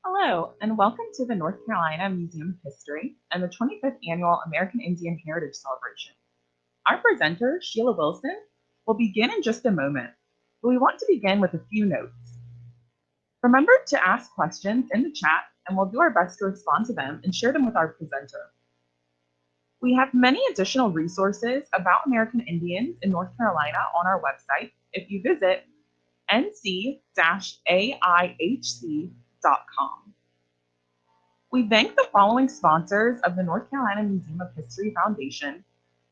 Hello, and welcome to the North Carolina Museum of History and the 25th Annual American Indian Heritage Celebration. Our presenter, Shelia Wilson, will begin in just a moment, but we want to begin with a few notes. Remember to ask questions in the chat, and we'll do our best to respond to them and share them with our presenter. We have many additional resources about American Indians in North Carolina on our website if you visit nc-aihc.com. We thank the following sponsors of the North Carolina Museum of History Foundation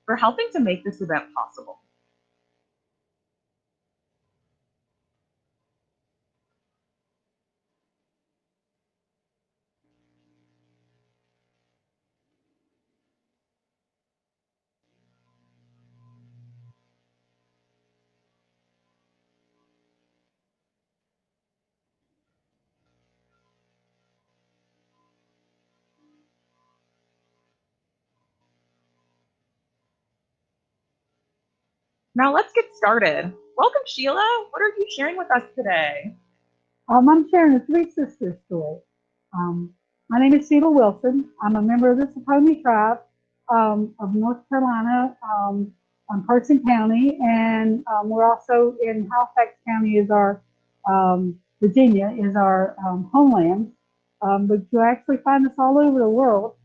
for helping to make this event possible. Now let's get started. Welcome, Shelia. What are you sharing with us today? I'm sharing a Three Sisters story. My name is Shelia Wilson. I'm a member of the Sappony tribe of North Carolina, Person County, and we're also in Halifax County is our, Virginia is our homeland, but you actually find us all over the world.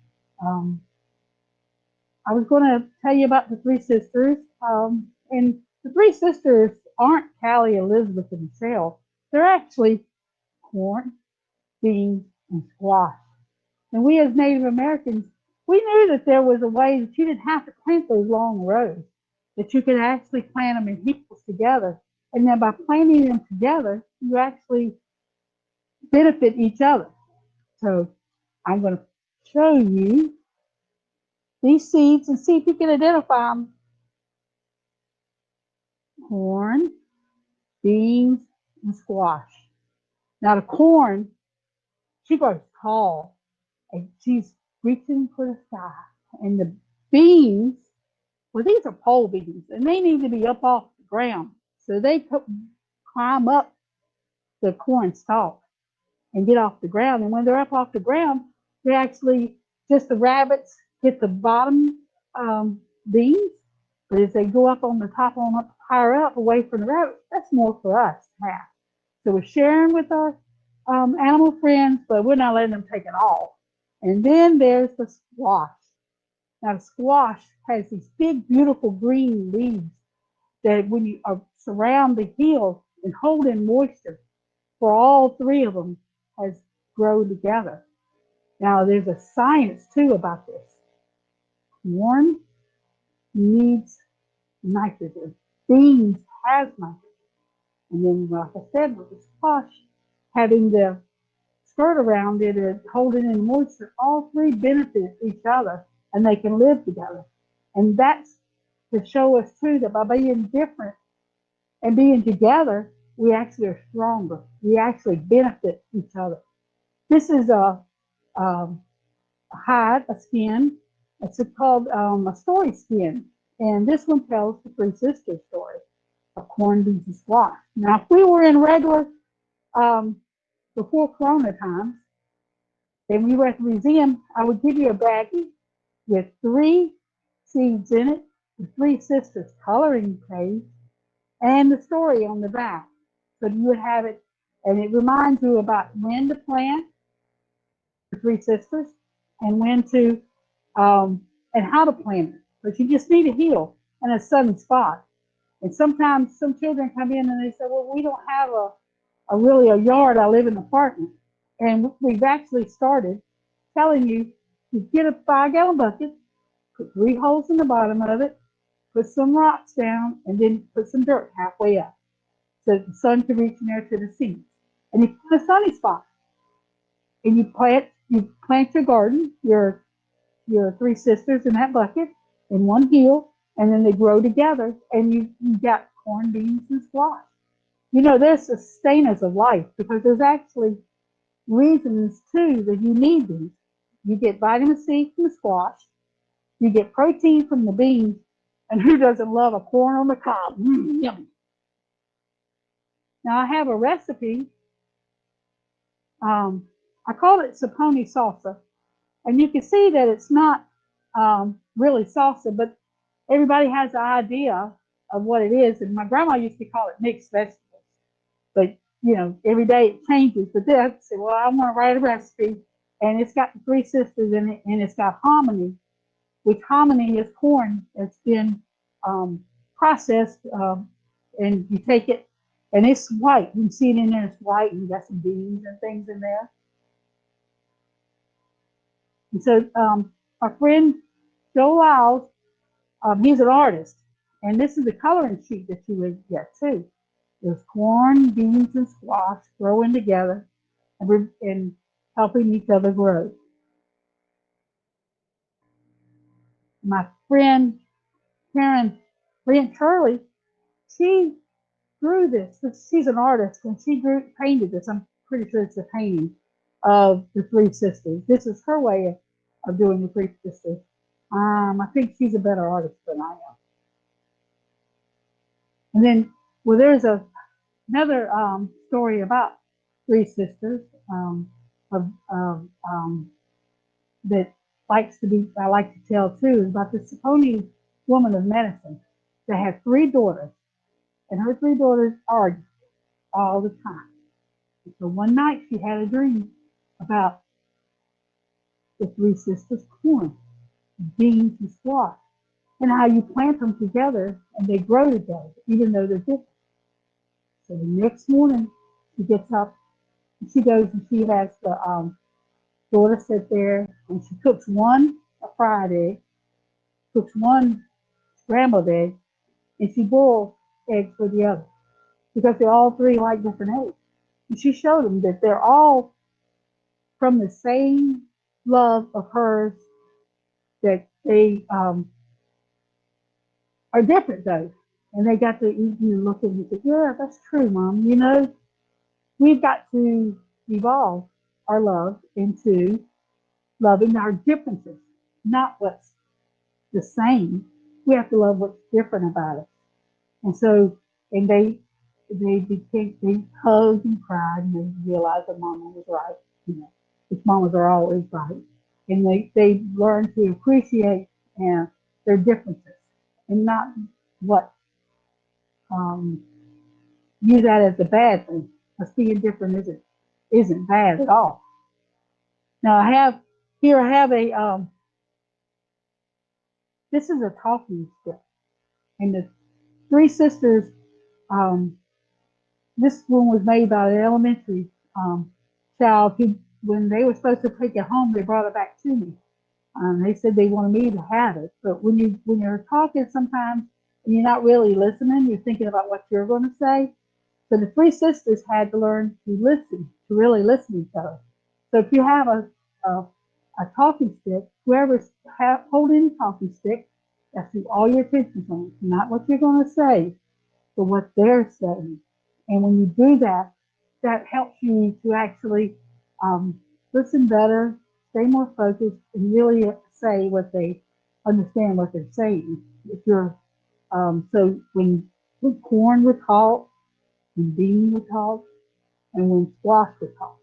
I was going to tell you about the Three Sisters, and the Three Sisters aren't Callie, Elizabeth, and Michelle. They're actually corn, beans, and squash. And we as Native Americans, we knew that there was a way that you didn't have to plant those long rows, that you could actually plant them in heaps together. And then by planting them together, you actually benefit each other. So I'm going to show you these seeds and see if you can identify them. Corn, beans, and squash. Now the corn, she grows tall and she's reaching for the sky. And the beans, well, these are pole beans and they need to be up off the ground. So they climb up the corn stalk and get off the ground. And when they're up off the ground, they actually, just the rabbits get the bottom beans. But as they go up on the top, on up higher up away from the rabbits, that's more for us to have. So we're sharing with our animal friends, but we're not letting them take it all. And then there's the squash. Now the squash has these big, beautiful green leaves that when you surround the hill and hold in moisture for all three of them has grown together. Now there's a science too about this. Corn needs nitrogen. Beans has nitrogen. And then, like I said, with the squash, having the skirt around it and holding in moisture, all three benefit each other and they can live together. And that's to show us too that by being different and being together, we actually are stronger. We actually benefit each other. This is a hide, a skin. It's called a story skin. And this one tells the Three Sisters story of corn, beans, and squash. Now, if we were in regular, before Corona times, and we were at the museum, I would give you a baggie with three seeds in it, the Three Sisters coloring page, and the story on the back. So you would have it, and it reminds you about when to plant the Three Sisters and when to, and how to plant it. But you just need a hill and a sunny spot. And sometimes some children come in and they say, well, we don't have really a yard. I live in an apartment. And we've actually started telling you to get a 5-gallon bucket, put 3 holes in the bottom of it, put some rocks down, and then put some dirt halfway up so that the sun can reach in there to the seeds. And you put a sunny spot. And you plant your garden, your Three Sisters in that bucket in one hill, and then they grow together, and you got corn, beans, and squash. You know, they're sustainers of life because there's actually reasons too that you need these. You get vitamin C from the squash, you get protein from the beans, and who doesn't love a corn on the cob? Yummy. Now I have a recipe I called it Sappony salsa. And you can see that it's not really salsa, but everybody has an idea of what it is. And my grandma used to call it mixed vegetables. But, you know, every day it changes. But then I said, well, I want to write a recipe. And it's got the three sisters in it, and it's got hominy, which hominy is corn that's been processed. And you take it, and it's white. You can see it in there, it's white, and you got some beans and things in there. And so our friend Joe Lyles, he's an artist, and this is a coloring sheet that you would get too. There's corn, beans, and squash growing together and helping each other grow. My friend Karen Brent Shirley, she drew this. She's an artist, and she painted this. I'm pretty sure it's a painting of the three sisters. This is her way of doing the three sisters. I think she's a better artist than I am. And then, well, there's another story about three sisters that I like to tell too, is about the Sappony woman of medicine that had three daughters, and her three daughters argued all the time. And so one night she had a dream about the three sisters' corn, beans, and squash, and how you plant them together and they grow together, even though they're different. So the next morning, she gets up and she goes and she has the daughter sit there and she cooks one a fried egg, cooks one scrambled egg, and she boils eggs for the other because they all three like different eggs. And she showed them that they're all from the same love of hers, that they are different though. And they got to eat and look at me and say, yeah, that's true, Mom. You know, we've got to evolve our love into loving our differences, not what's the same. We have to love what's different about us. And so, and they hugged and cried, and they realized that Mama was right. You know, which mamas are always right. And they learned to appreciate their differences and not what view that as a bad thing. Because being different isn't bad at all. Now I have a this is a talking stick, and the three sisters. Um, this one was made by an elementary child who, when they were supposed to take it home, they brought it back to me. They said they wanted me to have it, but when you're talking sometimes and you're not really listening, you're thinking about what you're going to say. So the three sisters had to learn to listen, to really listen to each other. So if you have a talking stick, whoever's holding the talking stick, that's who all your attention's on, not what you're going to say, but what they're saying. And when you do that, that helps you to actually listen better, stay more focused, and really say what they understand what they're saying. If you're so when corn would talk, when bean would talk, and when squash would talk,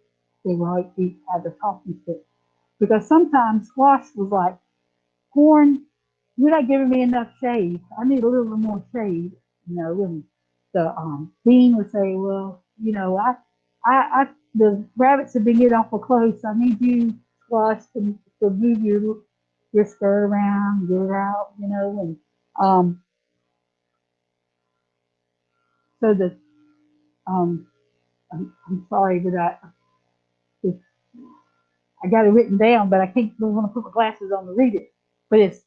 they would like each have the talking stick. Because sometimes squash was like, corn, you're not giving me enough shade. I need a little more shade, you know. And the bean would say, well, you know, the rabbits have been getting awful close. I need you, squash, to move your skirt around, get it out, you know. And so the I'm sorry, but I got it written down, but I don't want to put my glasses on to read it. But it's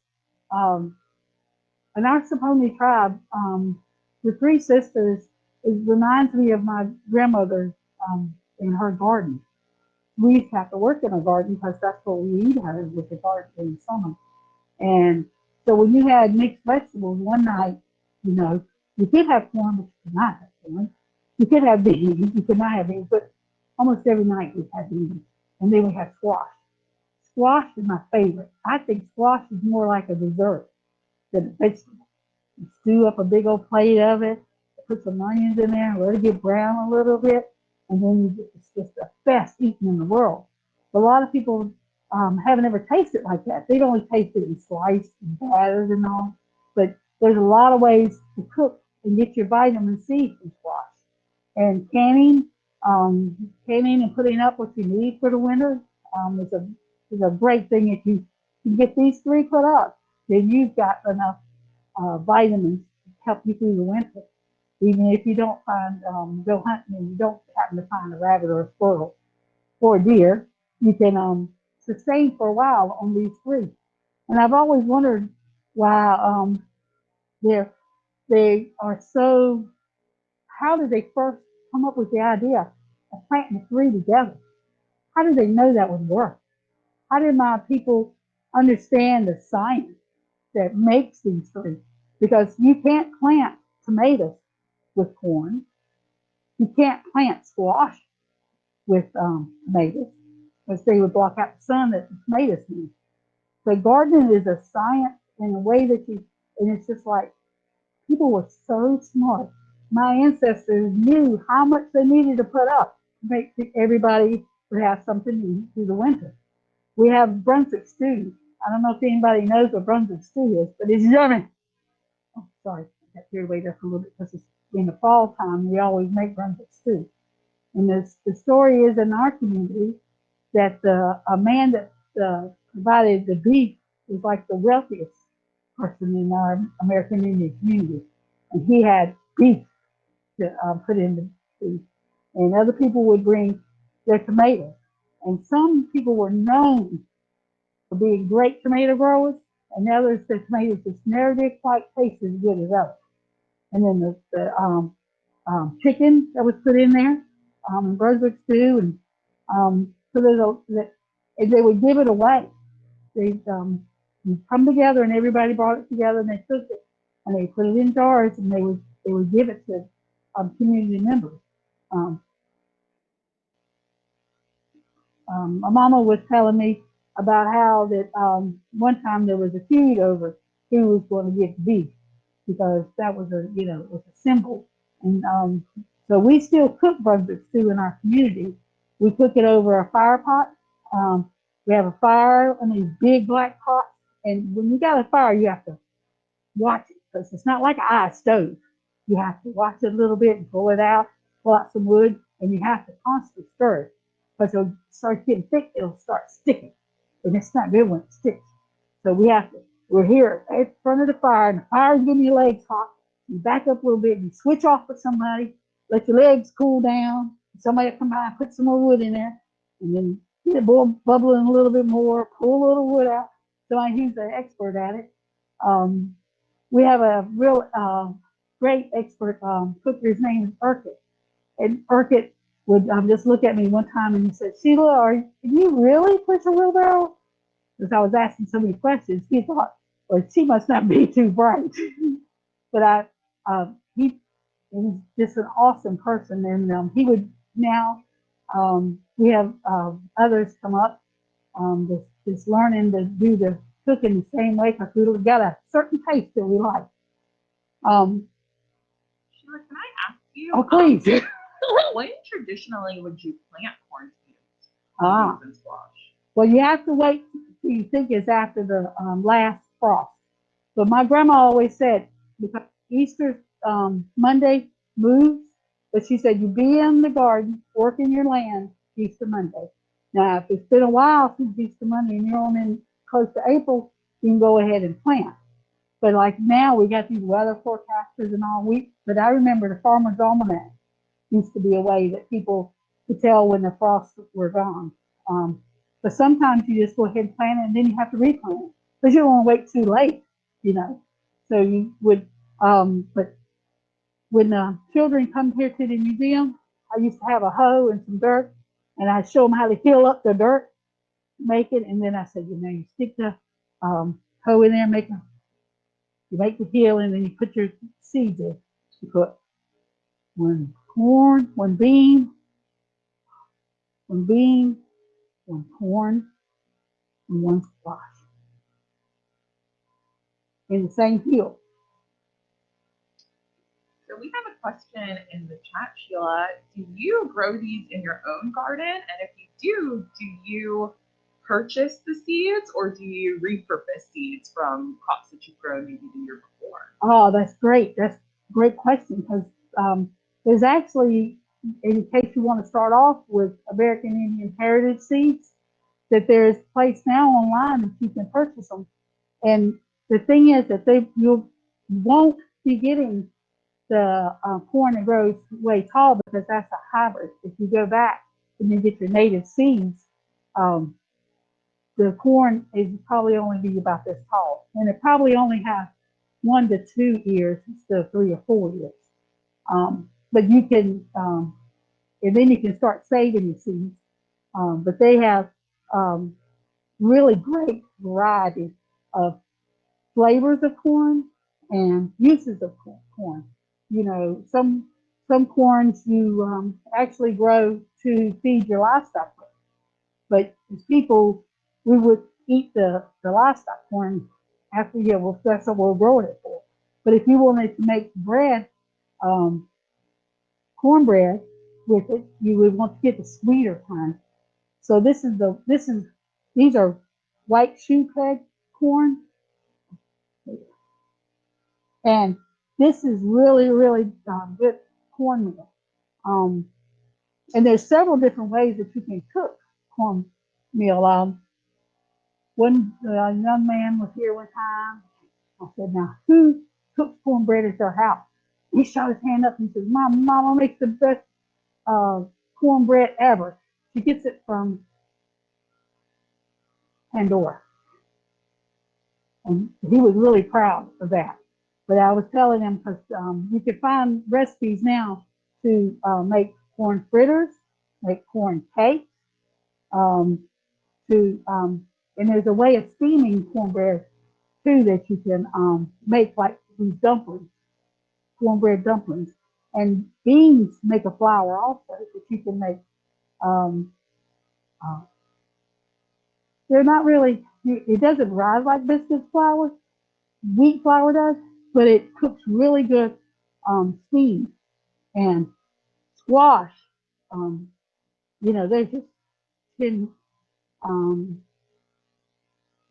in our Sappony tribe, the three sisters, it reminds me of my grandmother in her garden. We used to have to work in a garden because that's what we eat out of, with the garden in the summer. And so when you had mixed vegetables one night, you know, you could have corn, but you could not have corn. You could have beans, you could not have beans, but almost every night we had beans. And then we had squash. Squash is my favorite. I think squash is more like a dessert than a vegetable. You stew up a big old plate of it, put some onions in there, let it get brown a little bit, and then it's just the best eating in the world. But a lot of people haven't ever tasted it like that. They've only tasted it in sliced and battered and all. But there's a lot of ways to cook and get your vitamin C from squash. And canning and putting up what you need for the winter is a great thing. If you can get these three put up, then you've got enough vitamins to help you through the winter. Even if you don't go hunting and you don't happen to find a rabbit or a squirrel or a deer, you can sustain for a while on these three. And I've always wondered why they're, they are so, how did they first come up with the idea of planting the three together? How did they know that would work? How did my people understand the science that makes these three? Because you can't plant tomatoes with corn. You can't plant squash with tomatoes because they would block out the sun that the tomatoes need. So gardening is a science in a way that and it's just like people were so smart. My ancestors knew how much they needed to put up to make everybody would have something to eat through the winter. We have Brunswick stew. I don't know if anybody knows what Brunswick stew is, but it's yummy. Oh, sorry, I got carried away just a little bit because it's in the fall time. We always make Brunswick stew. And the story is in our community that a man that provided the beef was like the wealthiest person in our American Indian community. And he had beef to put in the stew. And other people would bring their tomatoes. And some people were known for being great tomato growers, and others, the tomatoes just never did quite taste as good as others. And then chicken that was put in there, Brunswick stew, and so and they would give it away. They come together and everybody brought it together and they took it and they put it in jars and they would give it to community members. My mama was telling me about how that one time there was a feud over who was going to get beef because that was it was a symbol. And so we still cook Brunswick stew in our community. We cook it over a fire pot. We have a fire in these big black pots. And when you got a fire, you have to watch it because it's not like an ice stove. You have to watch it a little bit and pull it out, pull out some wood, and you have to constantly stir it because it'll start getting thick, it'll start sticking. And it's not good when it sticks. So we're here at the front of the fire, and the fire's getting your legs hot. You back up a little bit, and you switch off with somebody, let your legs cool down. Somebody will come by and put some more wood in there, and then get it bubbling a little bit more, pull a little wood out. Somebody who's an expert at it. We have a real great expert cooker. His name is Urquhart. And Urquhart would just look at me one time and he said, Sheila, can you really push a wheelbarrow? Because I was asking so many questions, he thought, well, she must not be too bright. But he's just an awesome person. And he would now, we have others come up, just learning to do the cooking the same way because we've got a certain taste that we like. Sheila, can I ask you? Oh, please. When traditionally would you plant corn, tomatoes, and squash? Well, you have to wait till you think it's after the last frost. But my grandma always said, because Easter Monday moves, but she said, you be in the garden, working your land Easter Monday. Now, if it's been a while since Easter Monday and you're on in close to April, you can go ahead and plant. But like now, we got these weather forecasters and all week. But I remember the Farmer's Almanac used to be a way that people could tell when the frosts were gone. But sometimes you just go ahead and plant it and then you have to replant it because you don't want to wait too late, So you would, but when the children come here to the museum, I used to have a hoe and some dirt and I'd show them how to hill up the dirt, make it. And then I said, you stick the hoe in there, you make the hill and then you put your seeds in. You put one corn, one bean, one corn, and one squash in the same field. So we have a question in the chat, Sheila. Do you grow these in your own garden? And if you do you purchase the seeds or do you repurpose seeds from crops that you've grown maybe the year before? Oh, that's great. That's a great question because there's actually, in case you want to start off with American Indian Heritage seeds, that there's a place now online that you can purchase them. And the thing is that you won't be getting the corn that grows way tall because that's a hybrid. If you go back and you get your native seeds, the corn is probably only be about this tall, and it probably only has 1 to 2 ears instead of 3 or 4 ears. But you can, and then you can start saving the seeds. But they have really great variety of flavors of corn and uses of corn. You know, some corns you actually grow to feed your livestock with. But as people, we would eat the livestock corn after, yeah, well, that's what we're growing it for. But if you wanted to make bread, cornbread with it, you would want to get the sweeter kind. So these are white shoe peg corn, and this is really, really good cornmeal. And there's several different ways that you can cook cornmeal. One young man was here one time. I said, "Now, who cooks cornbread at their house?" He shot his hand up and said, "My mama makes the best cornbread ever. She gets it from Pandora." And he was really proud of that. But I was telling him, because you can find recipes now to make corn fritters, make corn cakes, and there's a way of steaming cornbread too that you can make like these dumplings, cornbread dumplings. And beans make a flour also that you can make. They're not really, it doesn't rise like biscuit flour, wheat flour does, but it cooks really good steamed. And squash, there's just 10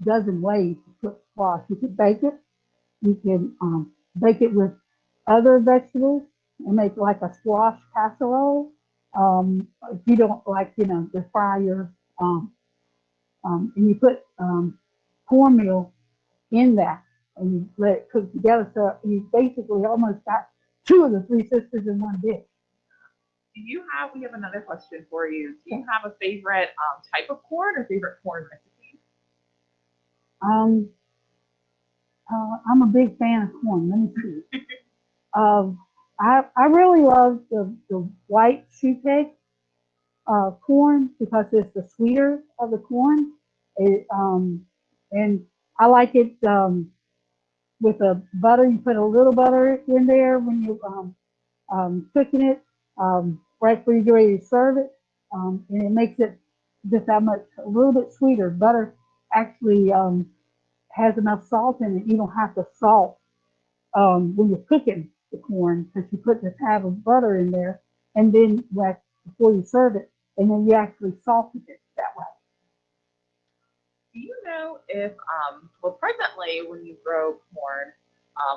dozen ways to cook squash. You can bake it, you can bake it with other vegetables and make like a squash casserole. If you don't like, to fry your, and you put cornmeal in that and you let it cook together. So you basically almost got 2 of the 3 sisters in one dish. We have another question for you. Do you have a favorite type of corn or favorite corn recipe? I'm a big fan of corn. Let me see. I really love the white shoe peg corn because it's the sweeter of the corn. And I like it with a butter. You put a little butter in there when you're cooking it right before you get ready to serve it. And it makes it just that much, a little bit sweeter. Butter actually has enough salt in it. You don't have to salt when you're cooking the corn because you put the tab of butter in there and then before you serve it, and then you actually salted it that way. Do you know if, presently when you grow corn,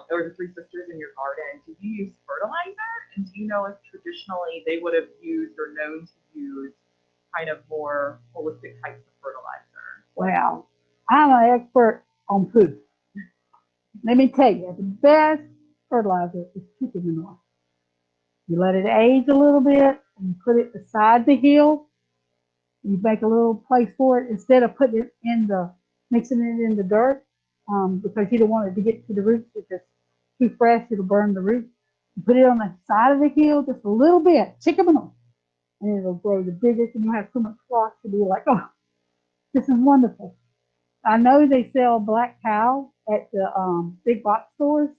or the 3 sisters in your garden, do you use fertilizer? And do you know if traditionally they would have used or known to use kind of more holistic types of fertilizer? Well, I'm an expert on food. Let me tell you, the best fertilizer is chicken manure. You let it age a little bit and you put it beside the hill. You make a little place for it instead of putting it mixing it in the dirt because you don't want it to get to the roots. If it's too fresh, it'll burn the roots. You put it on the side of the hill just a little bit, chicken manure, and it'll grow the biggest, and you have so much squash to be like, oh, this is wonderful. I know they sell black cow at the big box stores,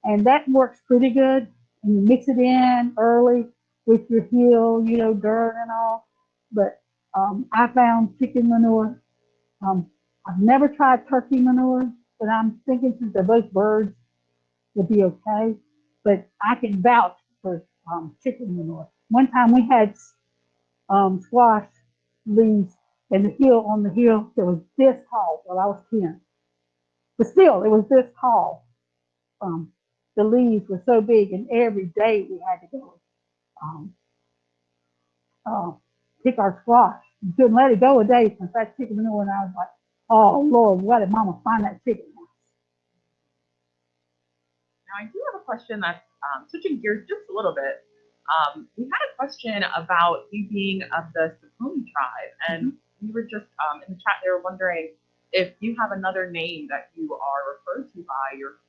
and that works pretty good. And you mix it in early with your hill, dirt and all. But I found chicken manure. I've never tried turkey manure, but I'm thinking since they're both birds, it'll be okay. But I can vouch for chicken manure. One time we had squash leaves and on the hill that was this tall. Well, I was 10, but still it was this tall. Um, the leaves were so big, and every day we had to go um, uh, pick our squash. You couldn't let it go a day since that chicken manure, and I was like, oh Lord, why did Mama find that chicken? Now, I do have a question that's switching gears just a little bit. We had a question about you being of the Sappony tribe, and we were just in the chat. They were wondering if you have another name that you are referred to by your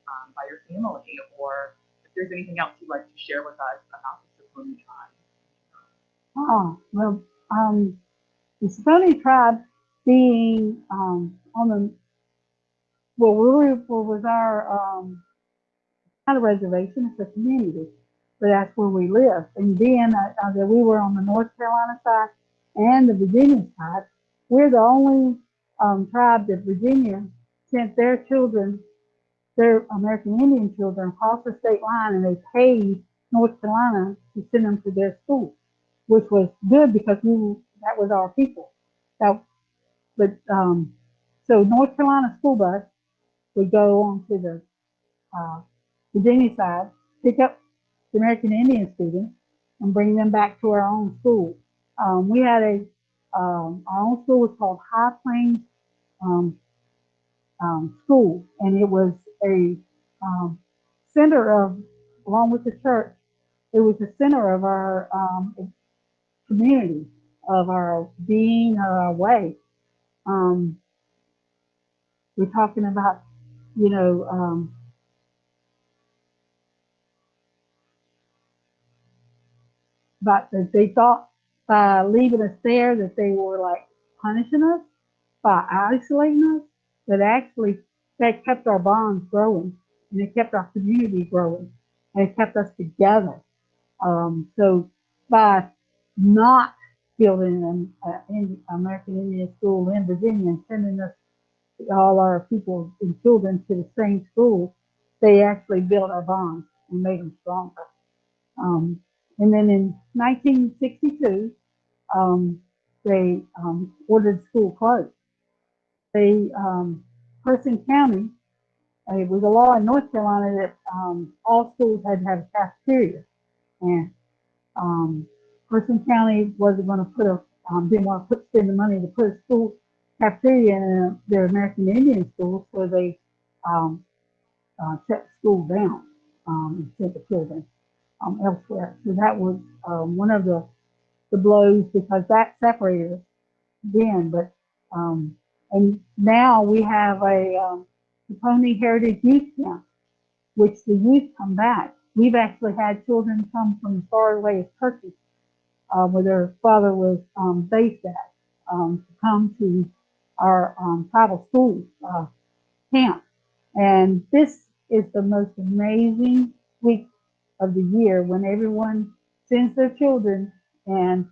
family, or if there's anything else you'd like to share with us about the Sappony tribe. Oh, well, the Sappony tribe being on the, well, was our not a reservation, it's a community, but that's where we live. And then we were on the North Carolina side and the Virginia side. We're the only tribe that Virginia sent their children, their American Indian children, across the state line, and they paid North Carolina to send them to their school, which was good because that was our people. So North Carolina school bus would go on to the Virginia side, pick up the American Indian students and bring them back to our own school. We had our own school was called High Plains School, and it was a center of, along with the church, it was the center of our community, of our being, our way. We're talking about, you know, but they thought by leaving us there that they were like punishing us by isolating us, but actually that kept our bonds growing, and it kept our community growing, and it kept us together. So by not building an American Indian school in Virginia and sending us all our people and children to the same school, they actually built our bonds and made them stronger. And then in 1962, they ordered school closed. They, Person County, it was a law in North Carolina that all schools had to have a cafeteria. And Person County wasn't going to didn't want to spend the money to put a school cafeteria in their American Indian school, so they shut the school down and sent the children elsewhere. So that was one of the blows, because that separated us then. But and now we have a Sappony Heritage Youth Camp, which the youth come back. We've actually had children come from as far away as Turkey, where their father was based at, to come to our tribal school camp. And this is the most amazing week of the year, when everyone sends their children and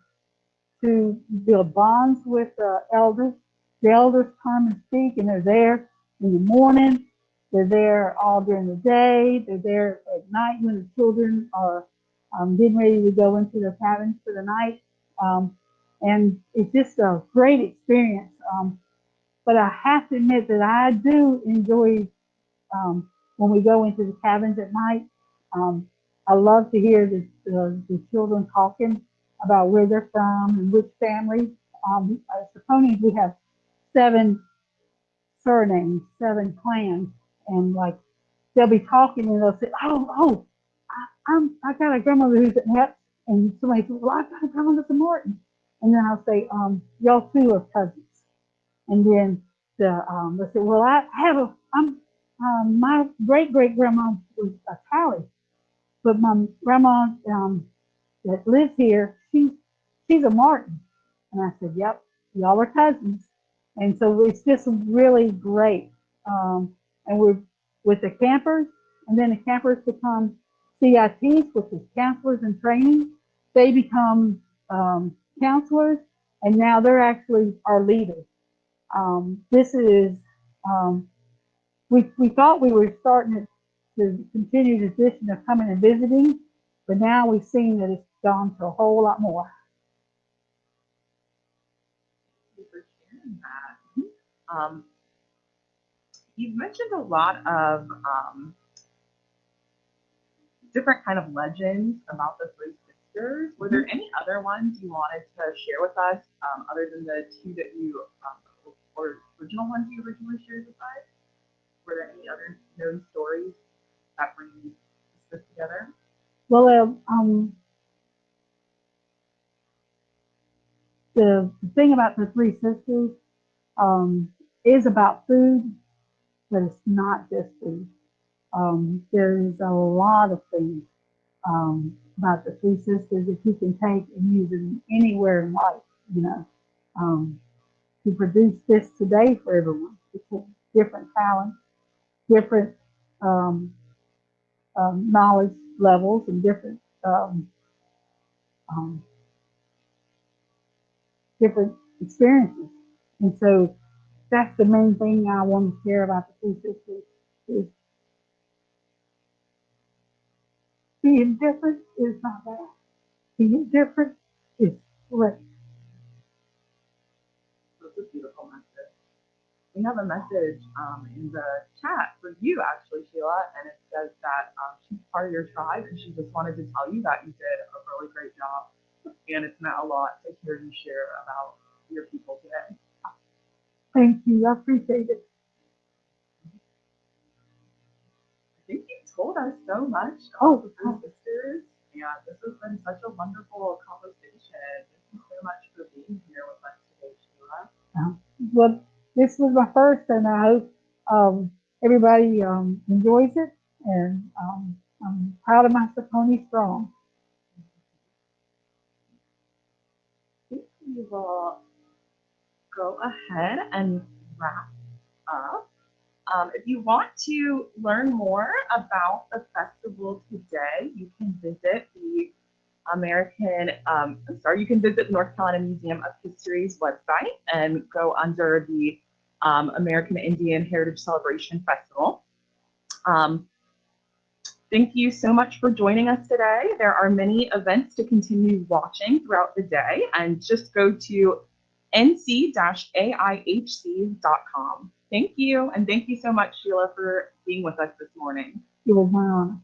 to build bonds with the elders. The elders come and speak, and they're there in the morning. They're there all during the day. They're there at night when the children are getting ready to go into their cabins for the night. And it's just a great experience. But I have to admit that I do enjoy when we go into the cabins at night. I love to hear the children talking about where they're from and which family. Sappony, we have 7 surnames, 7 clans, and like they'll be talking and they'll say, "Oh, I got a grandmother who's at Hep," and somebody says, "Well, I got a grandmother at Morton," and then I'll say, "Y'all 2 are cousins," and then they'll say, "Well, my great grandma was a Tally, but my grandma that lives here, she's a Martin." And I said, "Yep, y'all are cousins." And so it's just really great. And we're with the campers, and then the campers become CITs, which is counselors in training. They become counselors, and now they're actually our leaders. This is, we thought we were starting to continue the tradition of coming and visiting, But now we've seen that it's gone to a whole lot more. Thank you for sharing that. You've mentioned a lot of different kind of legends about the three sisters. Were there any other ones you wanted to share with us, other than the two that you, or original ones you originally shared with us? Were there any other known stories that bring this together? Well, the thing about the three sisters is about food, but it's not just food. There's a lot of things about the three sisters that you can take and use them anywhere in life, you know, to produce this today for everyone. It's different talents, different knowledge levels, and different different experiences. And so that's the main thing I want to share about the three sisters is being different is not bad. Being different is great. That's a beautiful message. We have a message in the chat for you, actually, Sheila, and it says that she's part of your tribe, and she just wanted to tell you that you did a really great job, and it's meant a lot to hear you share about your people today. Thank you. I appreciate it. I think you told us so much Oh, about the three sisters, and this has been such a wonderful conversation. Thank you so much for being here with us today, Sheila. Well, this was my first, and I hope everybody enjoys it. And I'm proud of my Sappony Strong. I think we will go ahead and wrap up. If you want to learn more about the festival today, you can visit the you can visit North Carolina Museum of History's website and go under the American Indian Heritage Celebration Festival. Thank you so much for joining us today. There are many events to continue watching throughout the day, and just go to nc-aihc.com. Thank you, and thank you so much, Sheila, for being with us this morning. It was my honor.